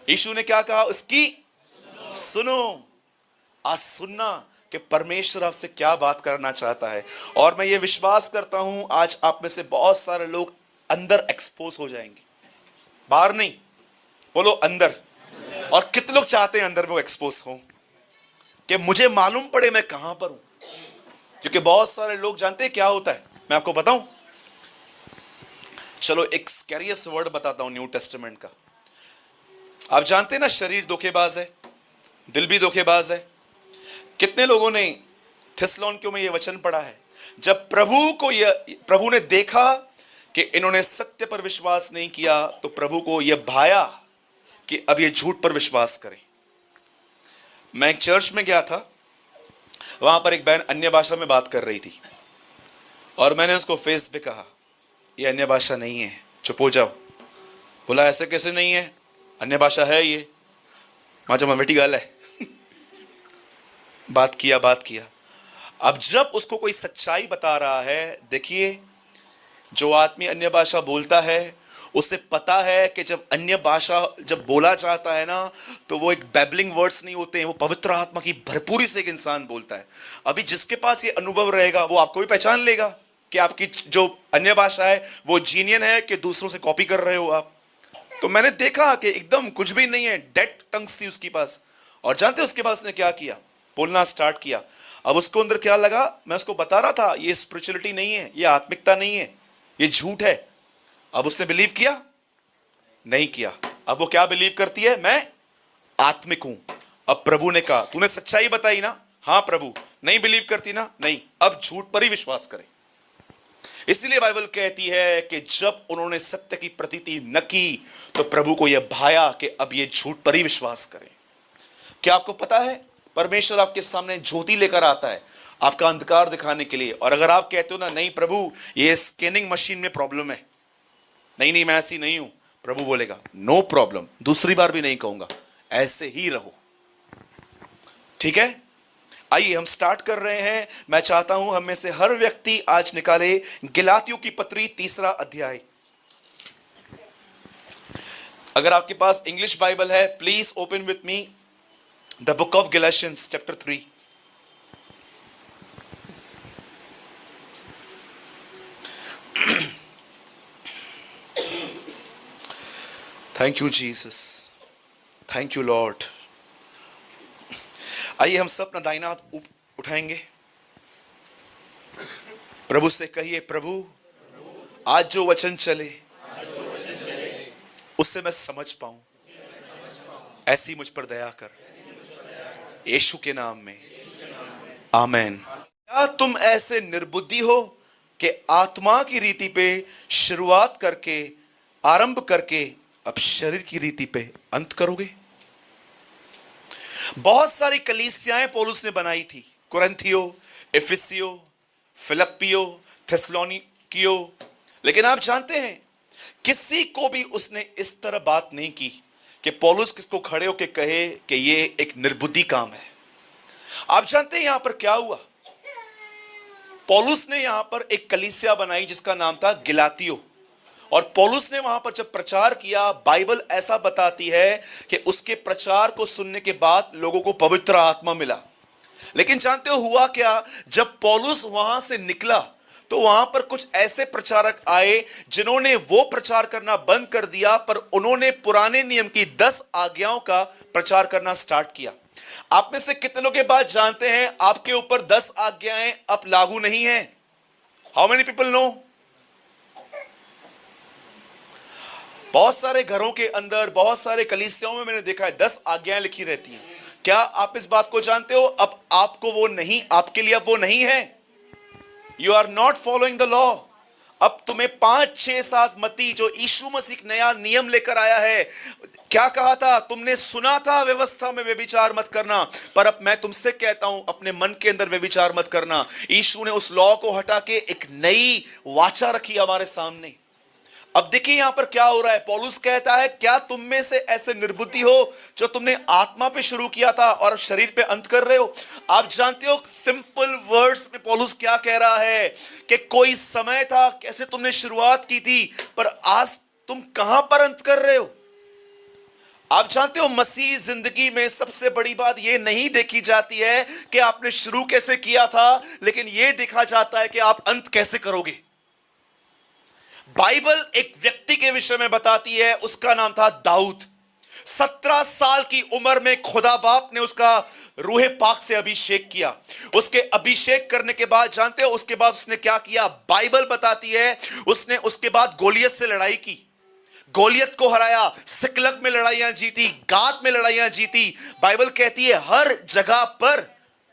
यीशु ने क्या कहा? उसकी सुनो। आज सुनना कि परमेश्वर आपसे क्या बात करना चाहता है। और मैं ये विश्वास करता हूं आज आप में से बहुत सारे लोग अंदर एक्सपोज हो जाएंगे, बाहर नहीं, बोलो अंदर। और कितने लोग चाहते हैं अंदर में एक्सपोज हो, कि मुझे मालूम पड़े मैं कहां पर हूं। क्योंकि बहुत सारे लोग जानते हैं क्या होता है, मैं आपको बताऊं। चलो एक स्कैरियस वर्ड बताता हूं न्यू टेस्टामेंट का। आप जानते हैं ना, शरीर धोखेबाज है, दिल भी धोखेबाज है। कितने लोगों ने थिस्सलुनीकियों में यह वचन पढ़ा है, जब प्रभु ने देखा कि इन्होंने सत्य पर विश्वास नहीं किया, तो प्रभु को यह भाया कि अब ये झूठ पर विश्वास करें। मैं एक चर्च में गया था, वहां पर एक बहन अन्य भाषा में बात कर रही थी, और मैंने उसको फेस पे कहा, ये अन्य भाषा नहीं है, चुप हो जाओ। बोला ऐसे कैसे नहीं है, अन्य भाषा है ये। माँ बेटी गल है। बात किया। अब जब उसको कोई सच्चाई बता रहा है, देखिए जो आदमी अन्य भाषा बोलता है उसे पता है कि जब अन्य भाषा जब बोला जाता है ना, तो वो एक बैबलिंग वर्ड्स नहीं होते हैं, वो पवित्र आत्मा की भरपूरी से एक इंसान बोलता है। अभी जिसके पास ये अनुभव रहेगा वो आपको भी पहचान लेगा कि आपकी जो अन्य भाषा है वो जीनियन है कि दूसरों से कॉपी कर रहे हो आप। तो मैंने देखा कि एकदम कुछ भी नहीं है, डेड टंग्स थी उसके पास। और जानते उसके पास ने क्या किया? बोलना स्टार्ट किया। अब उसको अंदर क्या लगा, मैं उसको बता रहा था ये स्पिरिचुअलिटी नहीं है, ये आत्मिकता नहीं है, ये झूठ है। अब उसने बिलीव किया? नहीं किया। अब वो क्या बिलीव करती है? मैं आत्मिक हूं। अब प्रभु ने कहा तूने सच्चाई बताई ना, हां प्रभु। नहीं बिलीव करती ना, नहीं, अब झूठ पर ही विश्वास करें। इसलिए बाइबल कहती है कि जब उन्होंने सत्य की प्रतीति न की, तो प्रभु को यह भाया कि अब ये झूठ पर ही विश्वास करें। क्या आपको पता है, परमेश्वर आपके सामने ज्योति लेकर आता है आपका अंधकार दिखाने के लिए। और अगर आप कहते हो ना, नहीं प्रभु ये स्कैनिंग मशीन में प्रॉब्लम है, नहीं मैं ऐसी नहीं हूं, प्रभु बोलेगा नो प्रॉब्लम, दूसरी बार भी नहीं कहूंगा, ऐसे ही रहो। ठीक है, आइए हम स्टार्ट कर रहे हैं। मैं चाहता हूं हम में से हर व्यक्ति आज निकाले गलातियों की पत्री 3 अध्याय। अगर आपके पास इंग्लिश बाइबल है, please open with me the book of Galatians chapter 3। Thank you Jesus, thank you Lord. आइए हम सब अपना दाहिना हाथ उठाएंगे, प्रभु से कहिए, प्रभु आज जो वचन चले उससे मैं समझ पाऊं, ऐसी मुझ पर दया कर, यीशु के नाम में, आमेन। क्या तुम ऐसे निर्बुद्धि हो कि आत्मा की रीति पे शुरुआत करके, आरंभ करके अब शरीर की रीति पे अंत करोगे? बहुत सारी कलीसियाएं पौलुस ने बनाई थी, कुरिन्थियो, एफिसियो, फिलिप्पियो, थिस्सलुनीकियो। लेकिन आप जानते हैं किसी को भी उसने इस तरह बात नहीं की कि पौलुस किसको खड़े होकर कहे कि ये एक निर्बुद्धि काम है। आप जानते हैं यहां पर क्या हुआ? पौलुस ने यहां पर एक कलीसिया बनाई जिसका नाम था गलातियो। और पौलुस ने वहां पर जब प्रचार किया, बाइबल ऐसा बताती है कि उसके प्रचार को सुनने के बाद लोगों को पवित्र आत्मा मिला। लेकिन जानते हो हुआ क्या? जब पौलुस वहां से निकला तो वहां पर कुछ ऐसे प्रचारक आए जिन्होंने वो प्रचार करना बंद कर दिया, पर उन्होंने पुराने नियम की 10 आज्ञाओं का प्रचार करना स्टार्ट किया। आप में से कितने लोग ये बात जानते हैं आपके ऊपर 10 आज्ञाएं अब लागू नहीं है? How many people know? बहुत सारे घरों के अंदर, बहुत सारे कलीसियाओं में मैंने देखा है 10 आज्ञाएं लिखी रहती हैं। क्या आप इस बात को जानते हो? अब आपको वो नहीं, आपके लिए अब वो नहीं है। You are not following the law. अब तुम्हें 5, 6, 7 मत्ती जो यीशु मसीह नया नियम लेकर आया है। क्या कहा था? तुमने सुना था व्यवस्था में व्यभिचार मत करना, पर अब मैं तुमसे कहता हूं अपने मन के अंदर व्यभिचार मत करना। यीशु ने उस लॉ को हटा के एक नई वाचा रखी हमारे सामने। अब देखिए यहां पर क्या हो रहा है। पौलुस कहता है क्या तुम में से ऐसे निर्बुद्धि हो जो तुमने आत्मा पे शुरू किया था और शरीर पे अंत कर रहे हो? आप जानते हो सिंपल वर्ड्स में पौलुस क्या कह रहा है कि कोई समय था, कैसे तुमने शुरुआत की थी, पर आज तुम कहां पर अंत कर रहे हो? आप जानते हो मसीह जिंदगी में सबसे बड़ी बात यह नहीं देखी जाती है कि आपने शुरू कैसे किया था, लेकिन यह देखा जाता है कि आप अंत कैसे करोगे। बाइबल एक व्यक्ति के विषय में बताती है, उसका नाम था दाऊद। 17 साल की उम्र में खुदा बाप ने उसका रूहे पाक से अभिषेक किया। उसके अभिषेक करने के बाद जानते हो उसके बाद उसने क्या किया? बाइबल बताती है उसने उसके बाद गोलियत से लड़ाई की, गोलियत को हराया, सिकलग में लड़ाइयां जीती, गात में लड़ाइयां जीती। बाइबल कहती है हर जगह पर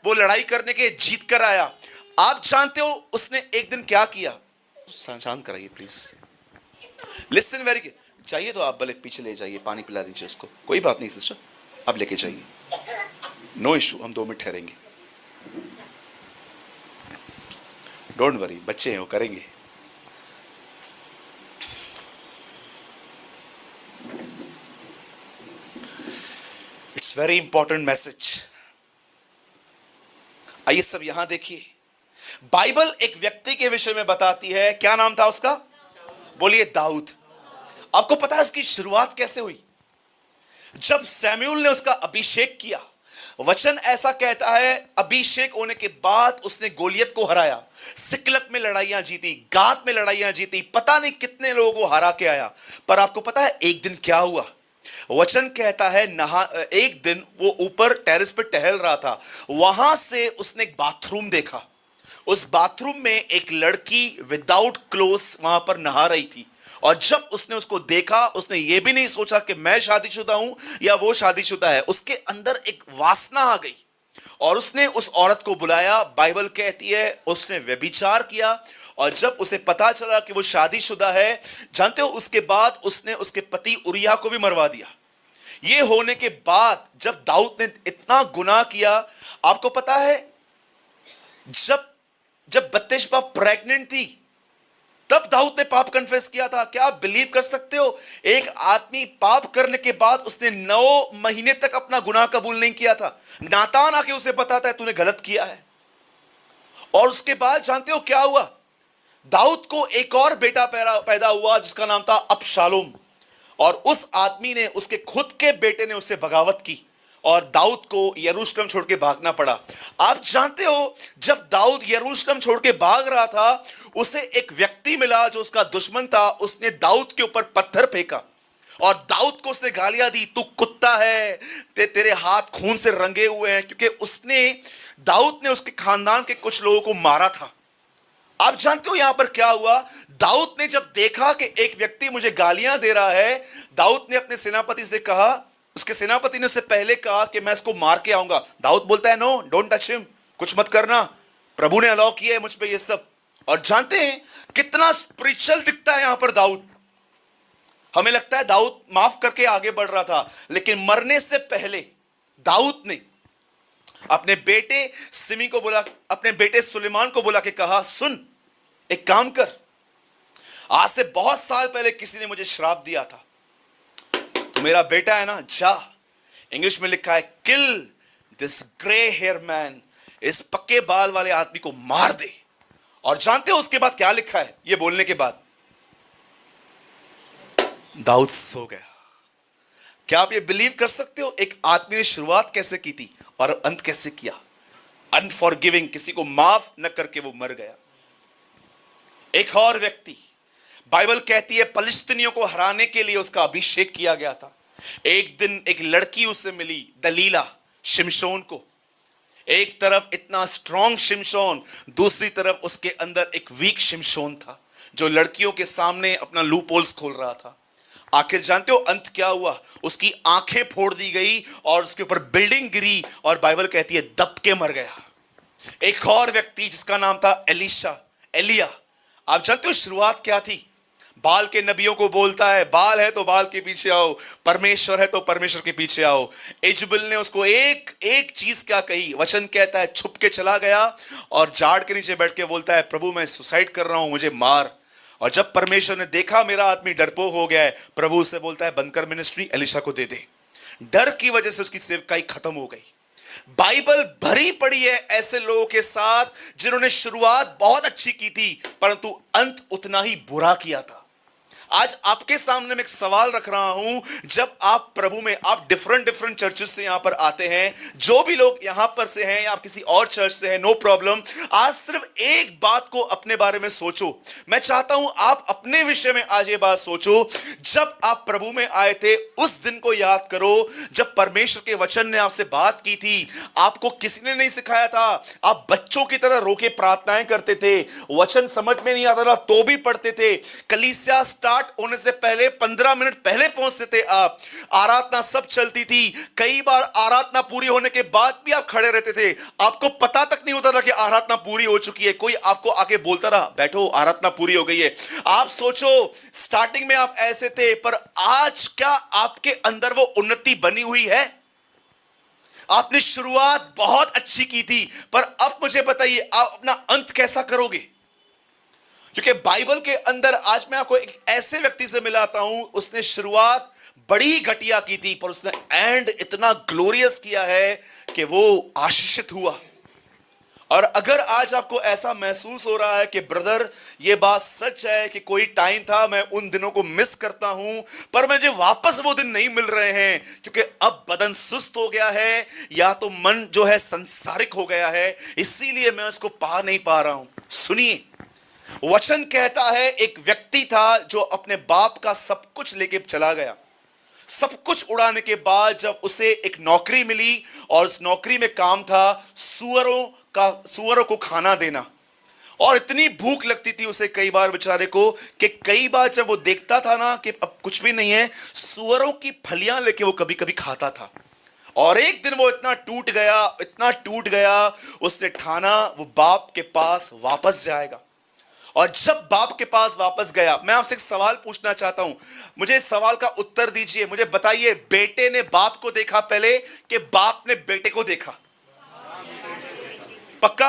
वो लड़ाई करने के जीत कर आया। आप जानते हो उसने एक दिन क्या किया? शांत कराइए प्लीज, लिसन वेरी। चाहिए तो आप भले पीछे ले जाइए, पानी पिला दीजिए उसको, कोई बात नहीं सिस्टर, अब लेके जाइए, नो इशू, हम 2 मिनट ठहरेंगे, डोंट वरी, बच्चे हैं वो करेंगे। It's very important message. आइए सब यहां देखिए, बाइबल एक व्यक्ति के विषय में बताती है। क्या नाम था उसका? बोलिए दाऊद। आपको पता है उसकी शुरुआत कैसे हुई? जब सैमुएल ने उसका अभिषेक किया, वचन ऐसा कहता है अभिषेक होने के बाद उसने गोलियत को हराया, सिकलग में लड़ाइयां जीती, गात में लड़ाइयां जीती, पता नहीं कितने लोगों को हरा के आया। पर आपको पता है एक दिन क्या हुआ? वचन कहता है एक दिन वो ऊपर टेरेस पे टहल रहा था, वहां से उसने एक बाथरूम देखा। उस बाथरूम में एक लड़की विदाउट क्लोथ्स वहां पर नहा रही थी। और जब उसने उसको देखा, उसने ये भी नहीं सोचा कि मैं शादीशुदा हूं या वो शादीशुदा है। उसके अंदर एक वासना आ गई और उसने उस औरत को बुलाया। बाइबल कहती है उसने व्यभिचार किया। और जब उसे पता चला कि वो शादीशुदा है, जानते हो उसके बाद उसने उसके पति उरिया को भी मरवा दिया। ये होने के बाद जब दाऊद ने इतना गुनाह किया, आपको पता है जब बत्शेबा प्रेग्नेंट थी तब दाऊद ने पाप कन्फेस किया था। क्या आप बिलीव कर सकते हो? एक आदमी पाप करने के बाद उसने 9 महीने तक अपना गुनाह कबूल नहीं किया था। नातान आके उसे बताता है तूने गलत किया है। और उसके बाद जानते हो क्या हुआ? दाऊद को एक और बेटा पैदा हुआ जिसका नाम था अबशालोम। और उस आदमी ने, उसके खुद के बेटे ने उससे बगावत की और दाऊद को यरूशलेम छोड़ के भागना पड़ा। आप जानते हो जब दाऊद यरूशलेम छोड़ के भाग रहा था, उसे एक व्यक्ति मिला जो उसका दुश्मन था। उसने दाऊद के ऊपर पत्थर फेंका और दाऊद को उसने गालियां दी, तू कुत्ता है, तेरे हाथ खून से रंगे हुए हैं, क्योंकि दाऊद ने उसके खानदान के कुछ लोगों को मारा था। आप जानते हो यहां पर क्या हुआ? दाऊद ने जब देखा कि एक व्यक्ति मुझे गालियां दे रहा है, दाऊद ने अपने सेनापति से कहा, उसके सेनापति ने उससे पहले कहा कि मैं इसको मार के आऊंगा। दाऊद बोलता है नो, डोंट टच हिम, कुछ मत करना, प्रभु ने अलाउ किया है मुझ पे ये सब। और जानते हैं कितना स्पिरिचुअल दिखता है यहां पर दाऊद। हमें लगता है दाऊद माफ करके आगे बढ़ रहा था, लेकिन मरने से पहले दाऊद ने अपने बेटे सिमी को बोला, अपने बेटे सुलेमान को बोला कि कहा, सुन एक काम कर, आज से बहुत साल पहले किसी ने मुझे श्राप दिया था, तो मेरा बेटा है ना, जा, इंग्लिश में लिखा है kill this grey hair man, इस पक्के बाल वाले आदमी को मार दे। और जानते हो उसके बाद क्या लिखा है? ये बोलने के बाद दाऊद सो गया। क्या आप ये बिलीव कर सकते हो? एक आदमी ने शुरुआत कैसे की थी और अंत कैसे किया? अनफॉरगिविंग, किसी को माफ न करके वो मर गया। एक और व्यक्ति, बाइबल कहती है फलिस्तीनियों को हराने के लिए उसका अभिषेक किया गया था। एक दिन एक लड़की उससे मिली, दलीला, शिमशोन को। एक तरफ इतना स्ट्रॉन्ग शिमशोन, दूसरी तरफ उसके अंदर एक वीक शिमशोन था जो लड़कियों के सामने अपना लूप होल्स खोल रहा था। आखिर जानते हो अंत क्या हुआ? उसकी आंखें फोड़ दी गई और उसके ऊपर बिल्डिंग गिरी और बाइबल कहती है दब के मर गया। एक और व्यक्ति जिसका नाम था एलिया, आप जानते हो शुरुआत क्या थी? बाल के नबियों को बोलता है, बाल है तो बाल के पीछे आओ, परमेश्वर है तो परमेश्वर के पीछे आओ। इजबेल ने उसको एक चीज क्या कही? वचन कहता है छुप के चला गया और झाड़ के नीचे बैठ के बोलता है प्रभु मैं सुसाइड कर रहा हूं, मुझे मार। और जब परमेश्वर ने देखा मेरा आदमी डरपोक हो गया है, प्रभु उसे बोलता है बंद कर मिनिस्ट्री, एलिशा को दे दे। डर की वजह से उसकी सेवकाई खत्म हो गई। बाइबल भरी पड़ी है ऐसे लोगों के साथ जिन्होंने शुरुआत बहुत अच्छी की थी परंतु अंत उतना ही बुरा किया था। आज आपके सामने मैं एक सवाल रख रहा हूं, जब आप प्रभु में, आप डिफरेंट डिफरेंट चर्चेस से यहां पर आते हैं, जो भी लोग यहां पर से हैं या आप किसी और चर्च से हैं, नो प्रॉब्लम। आज सिर्फ एक बात को अपने बारे में सोचो। मैं चाहता हूं आप अपने विषय में आज ये बात सोचो, जब आप प्रभु में आए थे उस दिन को याद करो, जब परमेश्वर के वचन ने आपसे बात की थी। आपको किसी ने नहीं सिखाया था, आप बच्चों की तरह रोके प्रार्थनाएं करते थे, वचन समझ में नहीं आता था तो भी पढ़ते थे, कलीसिया स्टार्ट होने से पहले 15 मिनट पहले पहुंचते थे आप, आराधना सब चलती थी, कई बार आराधना पूरी होने के बाद भी आप खड़े रहते थे, आपको पता तक नहीं होता था कि आराधना पूरी हो चुकी है, कोई आपको आके बोलता रहा बैठो आराधना पूरी हो गई है। आप सोचो स्टार्टिंग में आप ऐसे थे, पर आज क्या आपके अंदर वो उन्नति बनी हुई है? आपने शुरुआत बहुत अच्छी की थी, पर अब मुझे बताइए आप अपना अंत कैसा करोगे? क्योंकि बाइबल के अंदर आज मैं आपको एक ऐसे व्यक्ति से मिलाता हूं, उसने शुरुआत बड़ी घटिया की थी, पर उसने एंड इतना ग्लोरियस किया है कि वो आशीषित हुआ। और अगर आज आपको ऐसा महसूस हो रहा है कि ब्रदर ये बात सच है कि कोई टाइम था मैं उन दिनों को मिस करता हूं, पर मुझे वापस वो दिन नहीं मिल रहे हैं क्योंकि अब बदन सुस्त हो गया है या तो मन जो है संसारिक हो गया है, इसीलिए मैं उसको पा नहीं पा रहा हूं। सुनिए, वचन कहता है एक व्यक्ति था जो अपने बाप का सब कुछ लेके चला गया। सब कुछ उड़ाने के बाद जब उसे एक नौकरी मिली और उस नौकरी में काम था सुअरों को खाना देना, और इतनी भूख लगती थी उसे कई बार बेचारे को कि कई बार जब वो देखता था ना कि अब कुछ भी नहीं है, सुअरों की फलियां लेके वो कभी कभी खाता था। और एक दिन वो इतना टूट गया, उसने ठाना वो बाप के पास वापस जाएगा। और जब बाप के पास वापस गया, मैं आपसे एक सवाल पूछना चाहता हूं, मुझे इस सवाल का उत्तर दीजिए। मुझे बताइए, बेटे ने बाप को देखा पहले कि बाप ने बेटे को देखा? पक्का?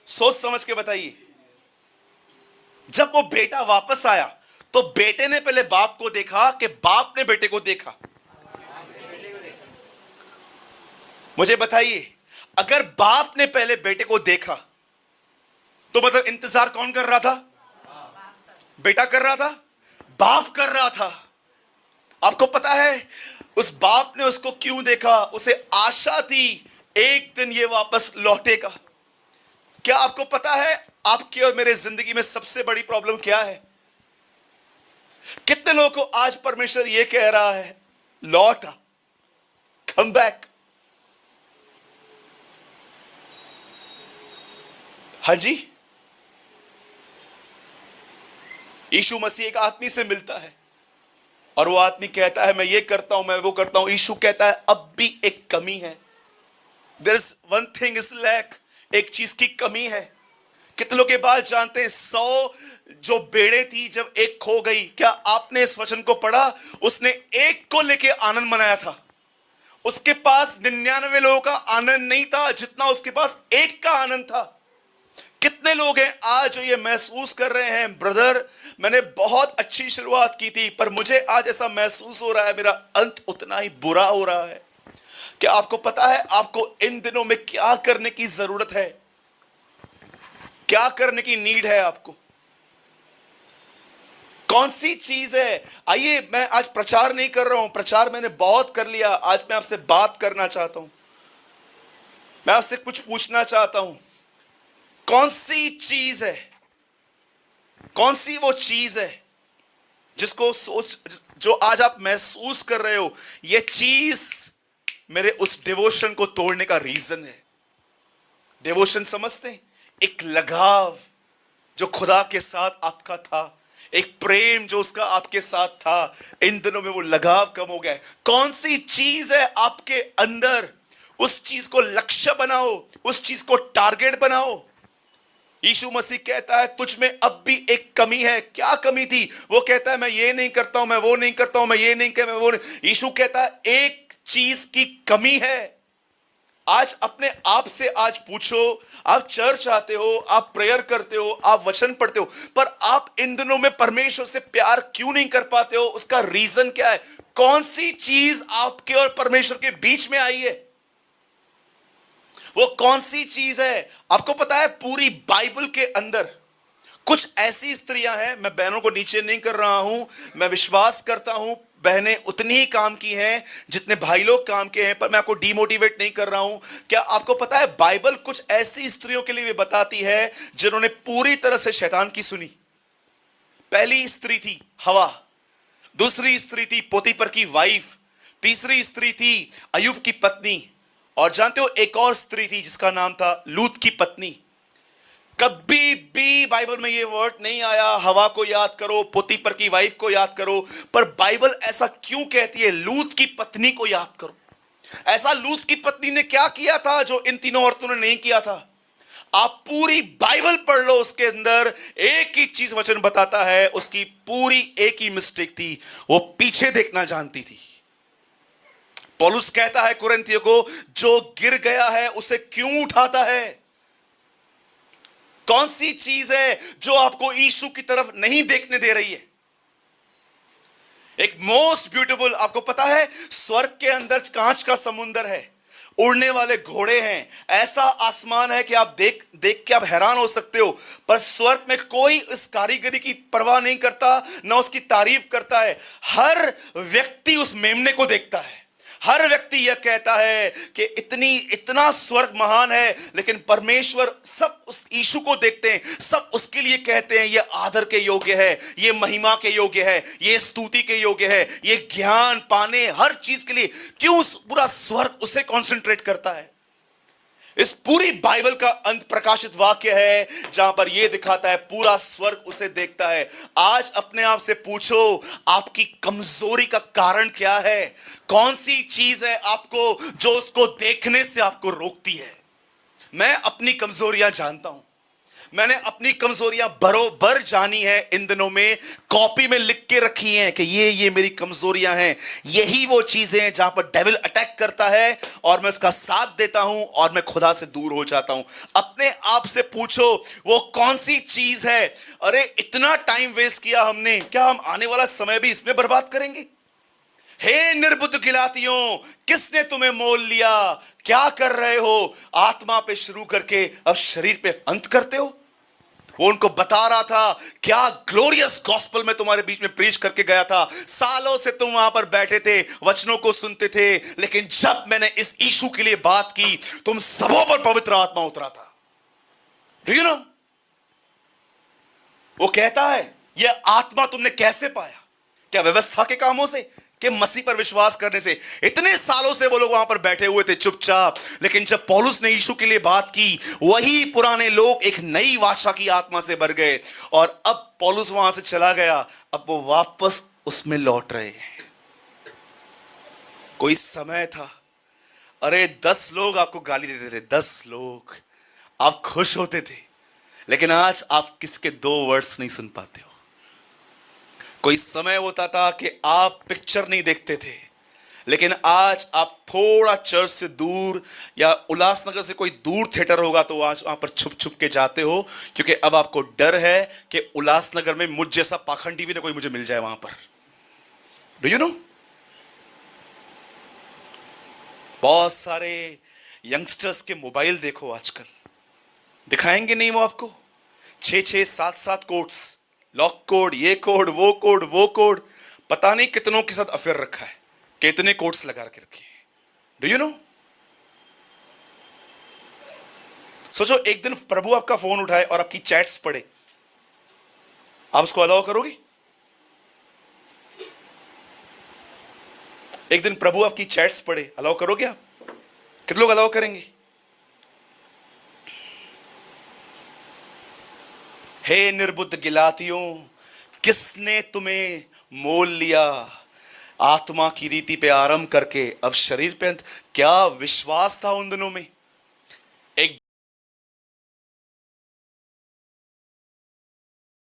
सोच समझ के बताइए। जब वो बेटा वापस आया तो बेटे ने पहले बाप को देखा कि बाप ने बेटे को देखा? मुझे बताइए, अगर बाप ने पहले बेटे को देखा तो मतलब इंतजार कौन कर रहा था? बेटा कर रहा था? बाप कर रहा था। आपको पता है उस बाप ने उसको क्यों देखा? उसे आशा थी एक दिन ये वापस लौटेगा। क्या आपको पता है आपकी और मेरे जिंदगी में सबसे बड़ी प्रॉब्लम क्या है? कितने लोगों को आज परमेश्वर ये कह रहा है, लौट आ, कम बैक। हाँ जी, यीशु मसीह एक आदमी से मिलता है और वो आदमी कहता है मैं ये करता हूं, मैं वो करता हूं। यीशु कहता है अब भी एक कमी है, there is one thing is lack, एक चीज की कमी है। कितने लोग ये बात जानते हैं? 100 जो बेड़े थी जब एक खो गई, क्या आपने इस वचन को पढ़ा? उसने एक को लेके आनंद मनाया था, उसके पास 99 लोगों का आनंद नहीं था जितना उसके पास एक का आनंद था। कितने लोग हैं आज जो ये महसूस कर रहे हैं, ब्रदर मैंने बहुत अच्छी शुरुआत की थी पर मुझे आज ऐसा महसूस हो रहा है मेरा अंत उतना ही बुरा हो रहा है। क्या आपको पता है आपको इन दिनों में क्या करने की जरूरत है? क्या करने की नीड है आपको? कौन सी चीज है? आइए, मैं आज प्रचार नहीं कर रहा हूं, प्रचार मैंने बहुत कर लिया। आज मैं आपसे बात करना चाहता हूं, मैं आपसे कुछ पूछना चाहता हूं। कौन सी चीज है, कौन सी वो चीज है जिसको जो आज आप महसूस कर रहे हो, ये चीज मेरे उस डिवोशन को तोड़ने का रीजन है? डिवोशन समझते हैं? एक लगाव जो खुदा के साथ आपका था, एक प्रेम जो उसका आपके साथ था, इन दिनों में वो लगाव कम हो गया है। कौन सी चीज है आपके अंदर? उस चीज को लक्ष्य बनाओ, उस चीज को टारगेट बनाओ। यीशु मसीह कहता है तुझ में अब भी एक कमी है। क्या कमी थी? वो कहता है मैं ये नहीं करता हूं, मैं वो नहीं करता हूं, मैं ये नहीं करता, मैं वो नहीं। यीशु कहता है एक चीज की कमी है। आज अपने आप से आज पूछो, आप चर्च आते हो, आप प्रेयर करते हो, आप वचन पढ़ते हो, पर आप इन दिनों में परमेश्वर से प्यार क्यों नहीं कर पाते हो? उसका रीजन क्या है? कौन सी चीज आपके और परमेश्वर के बीच में आई है? वो कौन सी चीज है? आपको पता है पूरी बाइबल के अंदर कुछ ऐसी स्त्रियां हैं, मैं बहनों को नीचे नहीं कर रहा हूं, मैं विश्वास करता हूं बहनें उतनी ही काम की हैं जितने भाई लोग काम के हैं, पर मैं आपको डिमोटिवेट नहीं कर रहा हूं। क्या आपको पता है बाइबल कुछ ऐसी स्त्रियों के लिए भी बताती है जिन्होंने पूरी तरह से शैतान की सुनी। पहली स्त्री थी हवा, दूसरी स्त्री थी पोतीपर की वाइफ, तीसरी स्त्री थी अय्यूब की पत्नी, और जानते हो एक और स्त्री थी जिसका नाम था लूत की पत्नी। कभी भी बाइबल में ये वर्ड नहीं आया हवा को याद करो, पोतीपर की वाइफ को याद करो, पर बाइबल ऐसा क्यों कहती है लूत की पत्नी को याद करो? ऐसा लूत की पत्नी ने क्या किया था जो इन तीनों औरतों ने नहीं किया था? आप पूरी बाइबल पढ़ लो, उसके अंदर एक ही चीज वचन बताता है, उसकी पूरी एक ही मिस्टेक थी, वो पीछे देखना जानती थी। पौलुस कहता है कुरिन्थियों को, जो गिर गया है उसे क्यों उठाता है? कौन सी चीज है जो आपको यीशु की तरफ नहीं देखने दे रही है? एक मोस्ट ब्यूटीफुल, आपको पता है स्वर्ग के अंदर कांच का समुंदर है, उड़ने वाले घोड़े हैं, ऐसा आसमान है कि आप देख देख के आप हैरान हो सकते हो, पर स्वर्ग में कोई इस कारीगरी की परवाह नहीं करता, ना उसकी तारीफ करता है। हर व्यक्ति उस मेमने को देखता है, हर व्यक्ति यह कहता है कि इतना स्वर्ग महान है, लेकिन परमेश्वर सब उस यीशु को देखते हैं, सब उसके लिए कहते हैं यह आदर के योग्य है, यह महिमा के योग्य है, यह स्तुति के योग्य है, यह ज्ञान पाने हर चीज के लिए। क्यों पूरा स्वर्ग उसे कंसंट्रेट करता है? इस पूरी बाइबल का अंत प्रकाशित वाक्य है जहां पर यह दिखाता है पूरा स्वर्ग उसे देखता है। आज अपने आप से पूछो, आपकी कमजोरी का कारण क्या है? कौन सी चीज है आपको जो उसको देखने से आपको रोकती है? मैं अपनी कमजोरियां जानता हूं, मैंने अपनी कमजोरियां बरोबर जानी है, इन दिनों में कॉपी में लिख के रखी हैं कि ये मेरी कमजोरियां हैं। यही वो चीजें हैं जहां पर डेविल अटैक करता है और मैं उसका साथ देता हूं और मैं खुदा से दूर हो जाता हूं। अपने आप से पूछो वो कौन सी चीज है? अरे इतना टाइम वेस्ट किया हमने, क्या हम आने वाला समय भी इसमें बर्बाद करेंगे? हे निर्बुद्ध गिलातियों, किसने तुम्हें मोल लिया? क्या कर रहे हो? आत्मा पे शुरू करके अब शरीर पे अंत करते हो। वो उनको बता रहा था क्या ग्लोरियस गॉस्पेल में तुम्हारे बीच में प्रीच करके गया था, सालों से तुम वहां पर बैठे थे, वचनों को सुनते थे, लेकिन जब मैंने इस यीशु के लिए बात की तुम सबों पर पवित्र आत्मा उतरा था। Do you know? वो कहता है यह आत्मा तुमने कैसे पाया? क्या व्यवस्था के कामों से कि मसीह पर विश्वास करने से? इतने सालों से वो लोग वहां पर बैठे हुए थे चुपचाप, लेकिन जब पौलुस ने यीशु के लिए बात की, वही पुराने लोग एक नई वाचा की आत्मा से भर गए, और अब पौलुस वहां से चला गया, अब वो वापस उसमें लौट रहे हैं। कोई समय था, अरे 10 लोग आपको गाली देते थे, 10 लोग, आप खुश होते थे, लेकिन आज आप किसके 2 वर्ड्स नहीं सुन पाते हो। कोई समय होता था कि आप पिक्चर नहीं देखते थे, लेकिन आज आप थोड़ा चर्च से दूर या उल्लासनगर से कोई दूर थिएटर होगा तो आज वहां पर छुप छुप के जाते हो, क्योंकि अब आपको डर है कि उल्लासनगर में मुझ जैसा पाखंडी भी ना कोई मुझे मिल जाए वहां पर। Do you know? बहुत सारे यंगस्टर्स के मोबाइल देखो आजकल, दिखाएंगे नहीं वो आपको 6-6, 7-7 कोड्स, लॉक कोड, ये कोड, वो कोड, वो कोड, पता नहीं कितनों के साथ अफेयर रखा है, कितने कोड्स लगा के रखे हैं। Do you know? सोचो एक दिन प्रभु आपका फोन उठाए और आपकी चैट्स पढ़े, आप उसको अलाउ करोगे? एक दिन प्रभु आपकी चैट्स पढ़े, अलाउ करोगे आप? कितने लोग अलाउ करेंगे? हे निर्बुद्ध गिलातियों, किसने तुम्हें मोल लिया? आत्मा की रीति पे आरंभ करके अब शरीर पे अंत। क्या विश्वास था उन दिनों में? एक